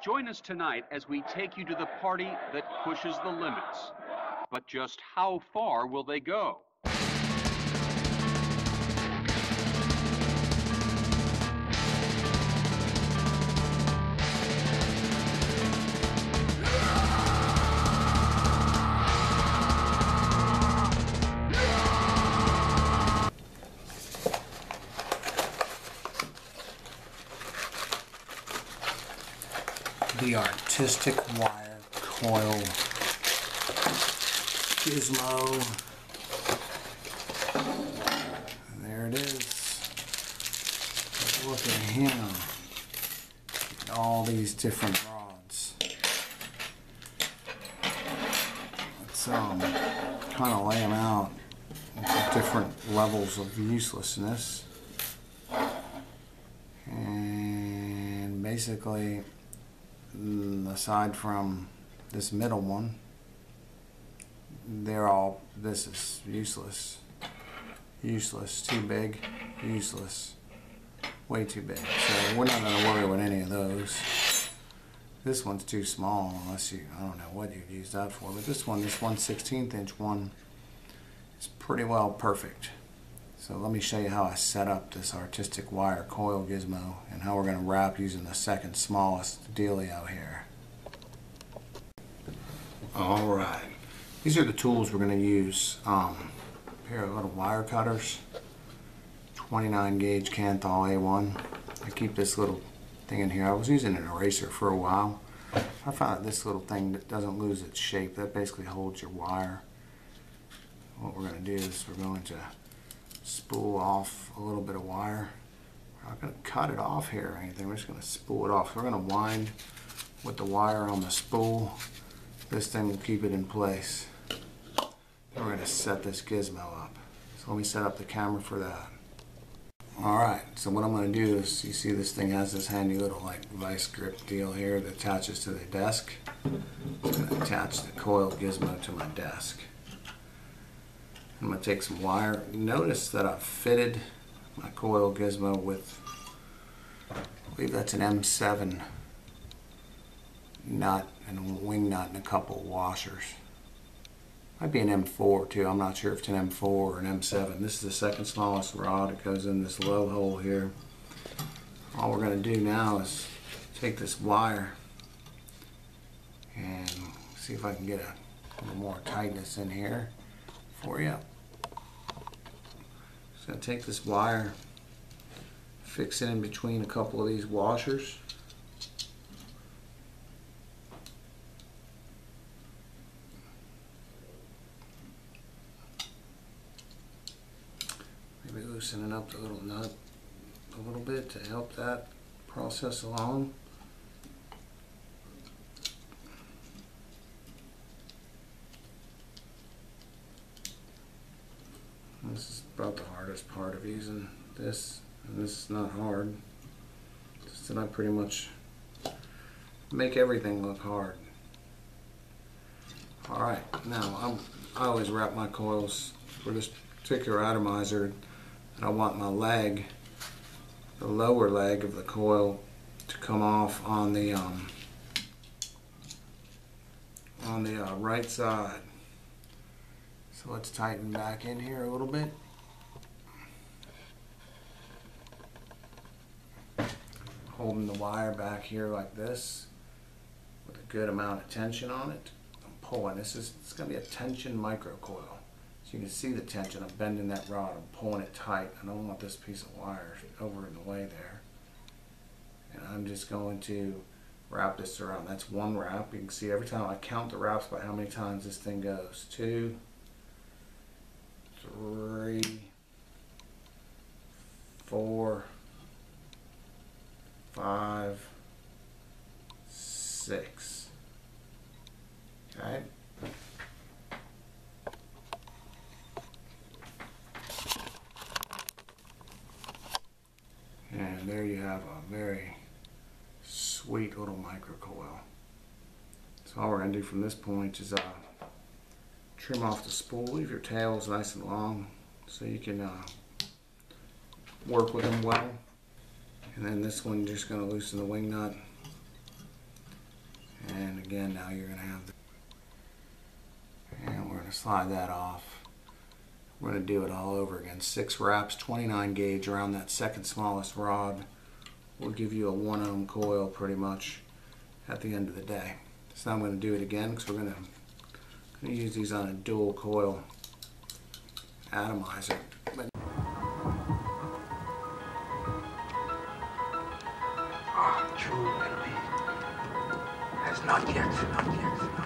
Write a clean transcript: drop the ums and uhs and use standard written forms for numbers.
Join us tonight as we take you to the party that pushes the limits. But just how far will they go? The artistic wire coil gizmo. And there it is. Look at him. All these different rods. Let's kind of lay them out with different levels of uselessness. And basically, aside from this middle one, this is useless, too big, useless, way too big. So we're not going to worry with any of those. This one's too small unless I don't know what you'd use that for, but this one, this 1/16 inch one is pretty well perfect. So let me show you how I set up this artistic wire coil gizmo and how we're going to wrap using the second smallest dealio here. Alright, these are the tools we're going to use. A pair of little wire cutters, 29 gauge Kanthal A1. I keep this little thing in here. I was using an eraser for a while. I found that this little thing that doesn't lose its shape, that basically holds your wire. What we're going to do is we're going to spool off a little bit of wire. We're not going to cut it off here or anything, we're just going to spool it off. We're going to wind with the wire on the spool. This thing will keep it in place. Then we're going to set this gizmo up. So let me set up the camera for that. Alright, so what I'm going to do is, you see this thing has this handy little like vice grip deal here that attaches to the desk. I'm going to attach the coil gizmo to my desk. I'm going to take some wire. Notice that I've fitted my coil gizmo with, I believe that's an M7 nut and a wing nut and a couple of washers. Might be an M4 too. I'm not sure if it's an M4 or an M7. This is the second smallest rod. It goes in this low hole here. All we're going to do now is take this wire and see if I can get a little more tightness in here for you. Just going to take this wire, fix it in between a couple of these washers. Maybe loosening up the little nut a little bit to help that process along. This is about the hardest part of using this, and this is not hard. Just that I pretty much make everything look hard. Alright, now I always wrap my coils for this particular atomizer, and I want my leg, the lower leg of the coil, to come off on the right side. So let's tighten back in here a little bit. Holding the wire back here like this with a good amount of tension on it. I'm pulling. It's going to be a tension micro coil. So you can see the tension. I'm bending that rod. I'm pulling it tight. I don't want this piece of wire over in the way there. And I'm just going to wrap this around. That's one wrap. You can see every time I count the wraps by how many times this thing goes. 2, 3, 4, 5, 6. Okay. And there you have a very sweet little micro coil. So all we're going to do from this point is trim off the spool. Leave your tails nice and long so you can work with them well. And then this one, just going to loosen the wing nut And again, now you're going to have and we're going to slide that off. We're going to do it all over again. 6 wraps, 29 gauge around that second smallest rod will give you a 1 ohm coil pretty much at the end of the day. So now I'm going to do it again because we're going to use these on a dual coil atomizer. True enemy has not yet.